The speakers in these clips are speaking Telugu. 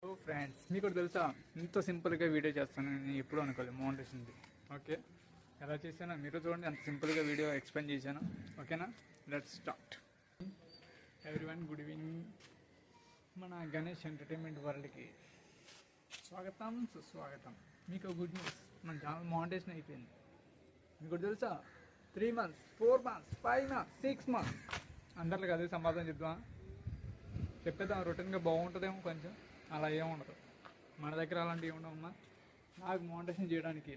హలో ఫ్రెండ్స్, మీకు తెలుసా ఇంత సింపుల్గా వీడియో చేస్తాను నేను ఎప్పుడూ అనుకోలేదు మోనిటైజేషన్ది. ఓకే, ఎలా చేశానో మీరు చూడండి. అంత సింపుల్గా వీడియో ఎక్స్ప్లెయిన్ చేశాను. ఓకేనా, let's start. Everyone, good evening. మన గణేష్ ఎంటర్టైన్మెంట్ వరల్డ్కి స్వాగతం, సుస్వాగతం. మీకు గుడ్ న్యూస్, మన ఛానల్ మోనిటైజేషన్ అయిపోయింది. మీకు తెలుసా 3 months, 4 months, 5 months, 6 months అందరికి అదే సమాధానం చెప్పేద్దాం. రొటీన్గా బాగుంటుందేమో, కొంచెం అలా ఏముండదు. మన దగ్గర అలాంటివి ఏముండవమ్మా. నాకు మోనిటైజేషన్ చేయడానికి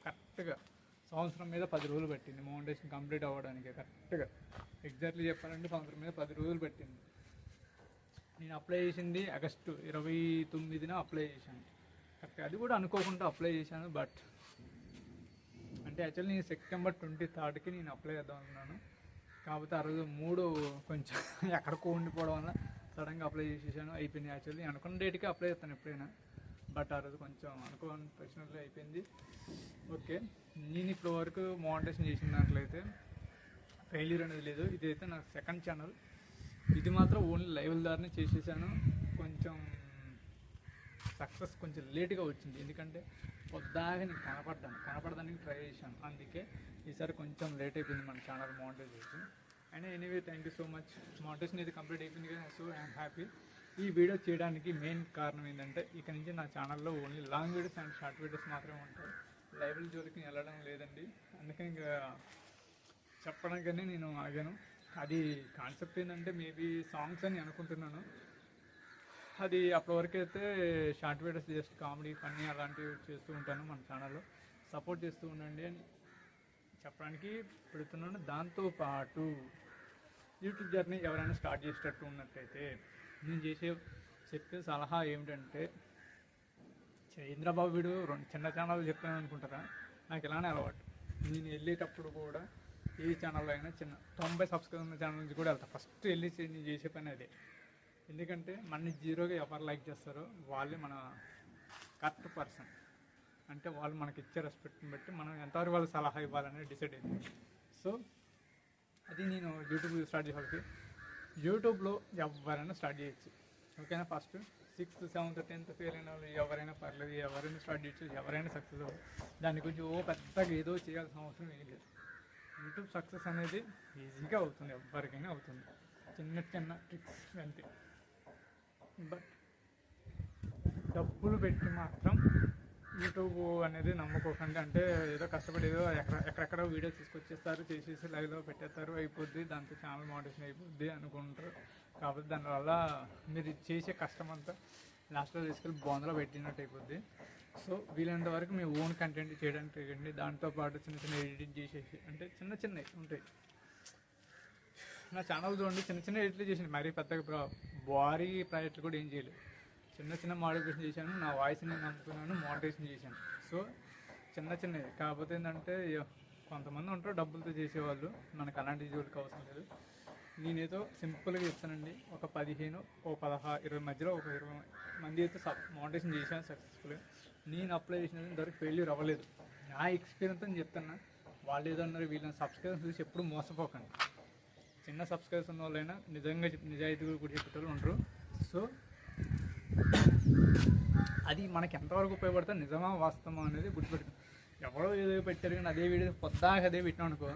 కరెక్ట్గా సంవత్సరం మీద 10 రోజులు పట్టింది. మోనిటైజేషన్ కంప్లీట్ అవ్వడానికి కరెక్ట్గా ఎగ్జాక్ట్లీ చెప్పాలంటే సంవత్సరం మీద 10 రోజులు పట్టింది. నేను అప్లై చేసింది ఆగస్టు 29న అప్లై చేశాను. కరెక్ట్గా అది కూడా అనుకోకుండా అప్లై చేశాను. బట్ అంటే యాక్చువల్లీ నేను సెప్టెంబర్ 23కి నేను అప్లై చేద్దాం అనుకున్నాను. కాకపోతే ఆ రోజు మూడు కొంచెం ఎక్కడికో ఉండిపోవడం వల్ల సడన్గా అప్లై చేసేసాను. అయిపోయింది. యాక్చువల్లీ అనుకున్న డేట్కి అప్లై చేస్తాను ఎప్పుడైనా, బట్ ఆ రోజు కొంచెం అనుకోని ప్రశ్నలు అయిపోయింది. ఓకే, నేను ఇప్పుడు వరకు మోనిటైజేషన్ చేసిన దాంట్లయితే ఫెయిల్యూర్ అనేది లేదు. ఇదైతే నాకు సెకండ్ ఛానల్. ఇది మాత్రం ఓన్లీ లైవ్ ద్వారానే చేసేసాను. కొంచెం సక్సెస్ కొంచెం లేట్గా వచ్చింది, ఎందుకంటే పొద్దాగా నేను కనపడడానికి ట్రై చేశాను. అందుకే ఈసారి కొంచెం లేట్ అయిపోయింది మన channel monetisation. And anyway, thank you so much. Monetisation అయితే కంప్లీట్ అయిపోయింది కదా, సో ఐఎమ్ హ్యాపీ. ఈ వీడియో చేయడానికి మెయిన్ కారణం ఏంటంటే, ఇక నుంచి నా ఛానల్లో only long videos and short videos మాత్రమే ఉంటాయి. లైవ్ల జోలికి వెళ్ళడం లేదండి. అందుకని ఇంకా చెప్పడానికనే నేను ఆగాను. అది కాన్సెప్ట్ ఏంటంటే మేబీ సాంగ్స్ అని అనుకుంటున్నాను. అది అప్పటి వరకు అయితే short videos just comedy, funny అలాంటివి చేస్తూ ఉంటాను. మన ఛానల్లో సపోర్ట్ చేస్తూ ఉండండి అని చెప్పడానికి పెడుతున్నాను. దాంతోపాటు యూట్యూబ్ జర్నీ ఎవరైనా స్టార్ట్ చేసేటట్టు ఉన్నట్టయితే నేను చెప్పే సలహా ఏమిటంటే, చంద్రబాబు వీడు 2 చిన్న ఛానల్ చెప్పాను అనుకుంటారా? నాకు ఇలానే అలవాటు. నేను వెళ్ళేటప్పుడు కూడా ఏ ఛానల్లో అయినా 90 సబ్స్క్రైబర్ ఉన్న ఛానల్ నుంచి కూడా వెళ్తాను. ఫస్ట్ వెళ్ళి నేను చేసే పని అదే. ఎందుకంటే మన జీరోగా ఎవరు లైక్ చేస్తారో వాళ్ళే మన కరెక్ట్ పర్సన్. అంటే వాళ్ళు మనకి ఇచ్చే రెస్పెక్ట్ని బట్టి మనం ఎంతవరకు వాళ్ళు సలహా ఇవ్వాలనేది డిసైడ్ అయింది. సో అది నేను యూట్యూబ్ స్టార్ట్ చేయాలి. యూట్యూబ్లో ఎవరైనా స్టార్ట్ చేయొచ్చు. ఓకేనా, first 6th, 7th, 10th fail అయిన వాళ్ళు ఎవరైనా పర్లేదు, ఎవరైనా స్టార్ట్ చేయొచ్చు, ఎవరైనా సక్సెస్ అవ్వాలి. దాని గురించి పెద్దగా ఏదో చేయాల్సిన అవసరం ఏం లేదు. యూట్యూబ్ సక్సెస్ అనేది ఈజీగా అవుతుంది, ఎవరికైనా అవుతుంది. చిన్న ట్రిక్స్ అంతే. బట్ డబ్బులు పెట్టి మాత్రం యూట్యూబ్ అనేది నమ్ముకోకండి. అంటే ఏదో కష్టపడి ఏదో ఎక్కడెక్కడ వీడియోస్ తీసుకొచ్చేస్తారు, చేసేసి లైవ్లో పెట్టేస్తారు, అయిపోద్ది, దాంతో ఛానల్ మోనిటైజేషన్ అయిపోద్ది అనుకుంటారు. కాబట్టి దానివల్ల మీరు చేసే కష్టం అంతా లాస్ట్లో తీసుకెళ్ళి బోందలో పెట్టినట్టు అయిపోద్ది. సో వీలైనంత వరకు మీ ఓన్ కంటెంట్ చేయడానికి ట్రై చేయండి. దాంతోపాటు చిన్న ఎడిటింగ్ చేసేసి, అంటే చిన్నవి ఉంటాయి. నా ఛానల్ చూడండి, చిన్న ఎడిట్లు చేసాను. మరీ పెద్దగా భారీ ప్రాజెక్టులు కూడా ఏం చేయలేదు. చిన్న మోడిఫికేషన్ చేశాను. నా వాయిస్ని నమ్ముకున్నాను, మోనిటైజేషన్ చేశాను. సో చిన్నవి. కాకపోతే ఏంటంటే కొంతమంది ఉంటారు డబ్బులతో చేసేవాళ్ళు, మనకు అలాంటి జోలికి అవసరం లేదు. నేనేదో సింపుల్గా చెప్తానండి. ఒక 15, 16, 20 మధ్యలో ఒక 20 మంది అయితే మోనిటైజేషన్ చేశాను సక్సెస్ఫుల్గా. నేను అప్లై చేసిన ఇంతవరకు ఫెయిల్యూర్ అవ్వలేదు. నా ఎక్స్పీరియన్స్ అని చెప్తున్నా. వాళ్ళు ఏదన్నారు, వీళ్ళని సబ్స్క్రైబర్స్ చూసి ఎప్పుడు మోసపోకండి. చిన్న సబ్స్క్రైబర్స్ ఉన్న వాళ్ళైనా నిజాయితీగా కూడా చెప్పేటోళ్ళు ఉంటారు. సో అది మనకి ఎంతవరకు ఉపయోగపడుతుంది, నిజమా వాస్తవమా అనేది గుర్తుపెట్టుకుని. ఎవరో ఏదో పెట్టారు కానీ అదే వీడియో పొద్దాక అదే పెట్టినాం అనుకో,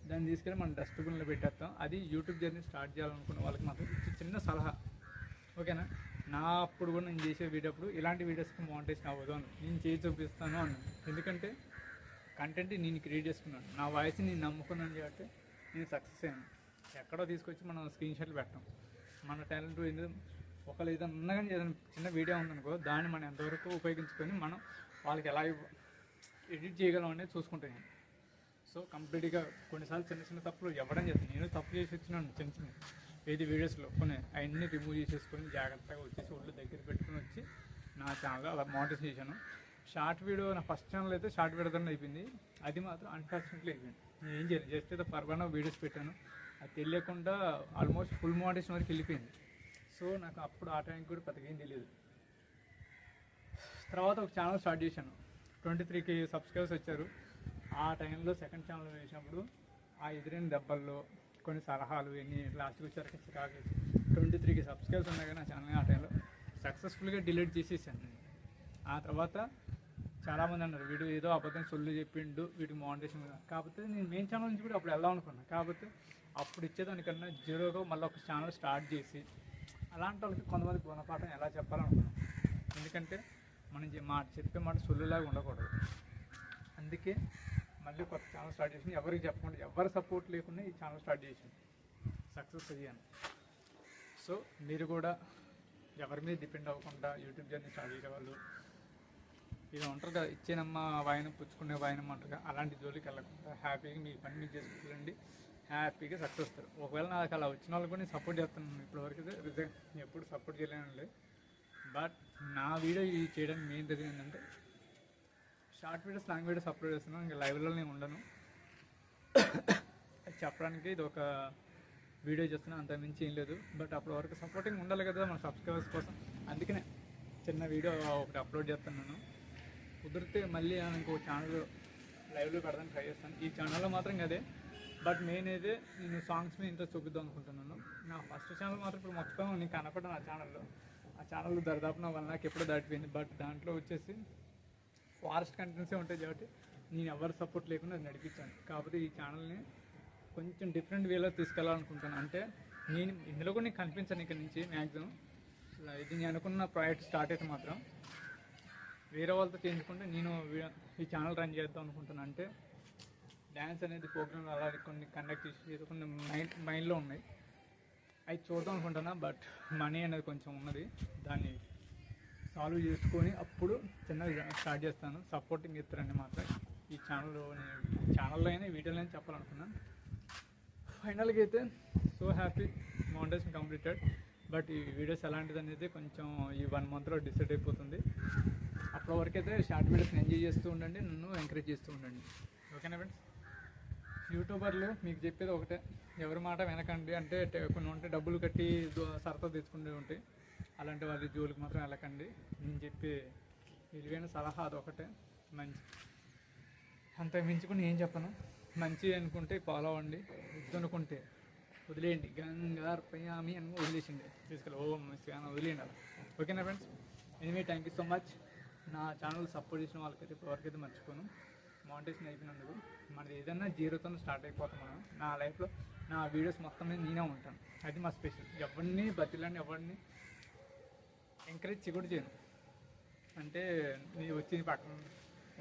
దాన్ని తీసుకెళ్ళి మనం డస్ట్బిన్లో పెట్టేస్తాం. అది యూట్యూబ్ జర్నీ స్టార్ట్ చేయాలనుకున్న వాళ్ళకి మాత్రం చిన్న సలహా. ఓకేనా, నా అప్పుడు కూడా నేను చేసే వీడియోప్పుడు ఇలాంటి వీడియోస్కి మోనిటైజేషన్ అవ్వదు అని నేను చేసి చూపిస్తాను అన్నాను. ఎందుకంటే కంటెంట్ నేను క్రియేట్ చేసుకున్నాను, నా వాయిస్ నేను నమ్ముకున్నాను కాబట్టి నేను సక్సెస్ అయ్యాను. ఎక్కడో తీసుకొచ్చి మనం స్క్రీన్ షాట్లు పెట్టాం. మన టాలెంట్ ఒకళ్ళు ఏదైనా ఉన్నా కానీ ఏదైనా చిన్న వీడియో ఉందనుకో, దాన్ని మనం ఎంతవరకు ఉపయోగించుకొని మనం వాళ్ళకి ఎలా ఎడిట్ చేయగలం అనేది చూసుకుంటాను. సో కంప్లీట్గా కొన్నిసార్లు చిన్న తప్పులు ఎవడం చేస్తాను. నేను తప్పు చేసి వచ్చినాను చిన్న వీడియోస్లో కొన్ని అవన్నీ రిమూవ్ చేసేసుకొని జాగ్రత్తగా వచ్చేసి ఒళ్ళు దగ్గర పెట్టుకుని వచ్చి నా ఛానల్లో అలా మోనిటైజేషన్ చేశాను. షార్ట్ వీడియో నా ఫస్ట్ ఛానల్ అయితే షార్ట్ వీడియో దాన్ని అయిపోయింది. అది మాత్రం అన్ఫార్చునేట్లీ అయిపోయింది. నేను ఏం చేయలేదు, జస్ట్ ఏదో పర్వాన వీడియోస్ పెట్టాను. అది తెలియకుండా ఆల్మోస్ట్ ఫుల్ మోనిటైజేషన్ వరకు వెళ్ళిపోయింది. సో నాకు అప్పుడు ఆ టైంకి కూడా పెద్దగా ఏం తెలియదు. తర్వాత ఒక ఛానల్ స్టార్ట్ చేశాను. 23K సబ్స్క్రైబర్స్ వచ్చారు. ఆ టైంలో సెకండ్ ఛానల్ వేసినప్పుడు ఆ ఎదురైన దెబ్బల్లో కొన్ని సలహాలు ఎన్ని లాస్ట్కి వచ్చారు చికాకు. 23K సబ్స్క్రైబర్స్ ఉన్నాయి కానీ నా ఛానల్ ఆ టైంలో సక్సెస్ఫుల్గా డిలీట్ చేసేసాను నేను. ఆ తర్వాత చాలామంది అన్నారు వీడు ఏదో అబద్ధం సొల్లు చెప్పిండు వీడికి మోనిటైజేషన్, కాకపోతే నేను మెయిన్ ఛానల్ నుంచి కూడా అప్పుడు వెళ్దాం అనుకున్నాను. కాకపోతే అప్పుడు ఇచ్చేదానికన్నా జీరోగా మళ్ళీ ఒక ఛానల్ స్టార్ట్ చేసి అలాంటి వాళ్ళకి కొంతమంది గుణపాఠం ఎలా చెప్పాలనుకున్నాను. ఎందుకంటే మనం చెప్పే మాట సొల్లులాగా ఉండకూడదు. అందుకే మళ్ళీ కొత్త ఛానల్ స్టార్ట్ చేసి ఎవరికి చెప్పకుండా ఎవరి సపోర్ట్ లేకుండా ఈ ఛానల్ స్టార్ట్ చేసింది, సక్సెస్ అయ్యాను. సో మీరు కూడా ఎవరి మీద డిపెండ్ అవ్వకుండా యూట్యూబ్ జర్నీ స్టార్ట్ చేసేవాళ్ళు ఇది ఉంటారు కదా, ఇచ్చేనమ్మ వాయనం పుచ్చుకునే వాయనం అంటారు, అలాంటి జోలికి వెళ్ళకుండా హ్యాపీగా మీ పని మీరు చేసుకుంటారండి, హ్యాపీగా సక్సెస్ వస్తారు. ఒకవేళ నాకు అలా వచ్చిన వాళ్ళు కూడా నేను సపోర్ట్ చేస్తాను. ఇప్పటివరకు అయితే ఎప్పుడు సపోర్ట్ చేయలేనండి. బట్ నా వీడియో ఇది చేయడానికి మెయిన్ రీజన్ ఏంటంటే short videos long videos upload చేస్తున్నాను, ఇంకా లైవ్లో నేను ఉండను. అది చెప్పడానికి ఇది ఒక వీడియో చేస్తున్నాను, అంత మించి ఏం లేదు. బట్ అప్పటి వరకు సపోర్టింగ్ ఉండాలి కదా మన సబ్స్క్రైబర్స్ కోసం, అందుకనే చిన్న వీడియో ఒకటి అప్లోడ్ చేస్తున్నాను. కుదిరితే మళ్ళీ ఇంకో ఛానల్ లైవ్లో పెడదానికి ట్రై చేస్తాను. ఈ ఛానల్లో మాత్రం కదే, బట్ మెయిన్ అయితే నేను సాంగ్స్ మీద ఇంట్రెస్ట్ చూపిద్దాం అనుకుంటున్నాను. నా ఫస్ట్ ఛానల్ మాత్రం ఇప్పుడు మొత్తం నీకు కనపడ్డాను. ఆ ఛానల్ దాదాపు నా 1 lakh ఎప్పుడో దాటిపోయింది. బట్ దాంట్లో వచ్చేసి ఫారెస్ట్ కంటెంట్సే ఉంటాయి కాబట్టి నేను ఎవరి సపోర్ట్ లేకుండా అది నడిపించాను. కాకపోతే ఈ ఛానల్ని కొంచెం డిఫరెంట్ వేలో తీసుకెళ్ళాలనుకుంటాను. అంటే నేను ఇందులో కూడా నీకు కనిపించాను ఇక్కడ నుంచి మ్యాక్సిమం. ఇది నేను అనుకున్న ప్రాజెక్ట్ స్టార్ట్ అయితే మాత్రం వేరే వాళ్ళతో చేయించుకుంటే నేను ఈ ఛానల్ రన్ చేద్దాం అనుకుంటున్నాను. అంటే డ్యాన్స్ అనేది ప్రోగ్రామ్ అలా కొన్ని కండక్ట్ చేసి కొన్ని మైండ్లో ఉన్నాయి, అవి చూద్దాం అనుకుంటున్నా. బట్ మనీ అనేది కొంచెం ఉన్నది, దాన్ని సాల్వ్ చేసుకొని అప్పుడు చిన్నగా స్టార్ట్ చేస్తాను. సపోర్టింగ్ ఇస్తారని మాత్రం ఈ ఛానల్లో అయినా వీడియోలో అయినా చెప్పాలనుకున్నాను. ఫైనల్గా అయితే so happy, monetisation completed. But ఈ వీడియోస్ ఎలాంటిది అనేది కొంచెం ఈ 1 monthలో డిసైడ్ అయిపోతుంది. అప్పటి వరకు అయితే షార్ట్ వీడియోస్ని ఎంజాయ్ చేస్తూ ఉండండి, నన్ను ఎంకరేజ్ చేస్తూ ఉండండి. ఓకేనా ఫ్రెండ్స్? యూట్యూబర్లు మీకు చెప్పేది ఒకటే, ఎవరి మాట వెనకండి. అంటే కొన్ని ఉంటే డబ్బులు కట్టి సరదా తెచ్చుకుంటూ ఉంటాయి, అలాంటి వాళ్ళ జోలికి మాత్రం వెళ్ళకండి. నేను చెప్పే విలువైన సలహా అదొకటే, మంచి అంత మించుకుని ఏం చెప్పను. మంచి అనుకుంటే ఫాలో అవ్వండి, వద్దు అనుకుంటే వదిలేయండి. గంగార్ పయామి అని వదిలేసిండి, తీసుకెళ్ళి వదిలేయండి అలా. ఓకేనా friends? Anyway thank you so much. నా ఛానల్ సపోర్ట్ చేసిన వాళ్ళకైతే ఇప్పటివరకైతే మర్చిపోను. మోనిటైజేషన్ అయిపోయినందుకు మనది ఏదైనా జీరోతో స్టార్ట్ అయిపోతాం మనం. నా లైఫ్లో నా వీడియోస్ మొత్తం మీద నేనే ఉంటాను, అది మా స్పెషల్. ఎవరిని బతిలాంటి ఎవరిని ఎంకరేజ్ కూడా చేయను. అంటే నేను వచ్చి పక్కన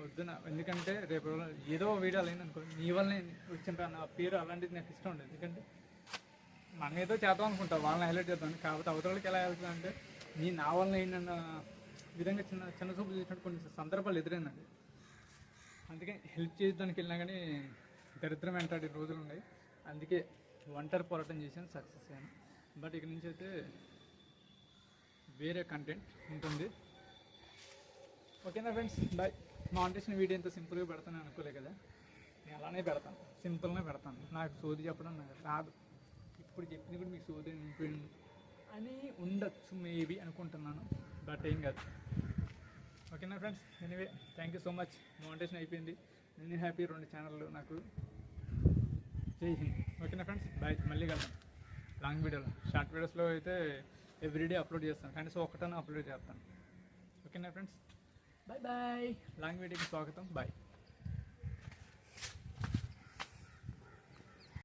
వద్దున, ఎందుకంటే రేపు ఏదో వీడియో అయింది అనుకో, నీ వల్లనే వచ్చిన నా పేరు అలాంటిది నాకు ఇష్టం ఉండదు. ఎందుకంటే మనం ఏదో చేద్దాం అనుకుంటాం, వాళ్ళని హైలైట్ చేద్దాం. కాకపోతే అవతలకి ఎలా వెళ్తుందంటే నా వలన ఏంటన్న విధంగా చిన్న చూపు చేసినట్టు కొన్ని సందర్భాలు ఎదురైందండి. అందుకే హెల్ప్ చేయడానికి వెళ్ళినా కానీ దరిద్రం వెంటాడే రోజులు ఉన్నాయి. అందుకే ఒంటరి పోరాటం చేశాను, సక్సెస్ అయ్యాను. బట్ ఇక నుంచి అయితే వేరే కంటెంట్ ఉంటుంది. ఓకేనా ఫ్రెండ్స్? బాయ్. మోనిటైజేషన్ వీడియో ఇంత సింపుల్గా పెడతాను అనుకోలే కదా, నేను అలానే పెడతాను, సింపుల్గా పెడతాను. నాకు సోది చెప్పడం నాకు రాదు. ఇప్పుడు చెప్పింది కూడా మీకు సోది అని ఉండొచ్చు మేబీ అనుకుంటున్నాను, బట్ ఏం కాదు. ఓకేనా friends? Anyway thank you so much. Monetisation అయిపోయింది, నేను హ్యాపీ. 2 ఛానళ్ళు నాకు జై హింద్. ఓకేనా ఫ్రెండ్స్? బాయ్. మళ్ళీ కలుద్దాం లాంగ్ వీడియోలో. షార్ట్ వీడియోస్లో అయితే ఎవ్రీడే అప్లోడ్ చేస్తాను, కనీసం ఒకటన్నా అప్లోడ్ చేస్తాను. ఓకేనా ఫ్రెండ్స్? Bye bye. లాంగ్ వీడియోకి స్వాగతం. బాయ్.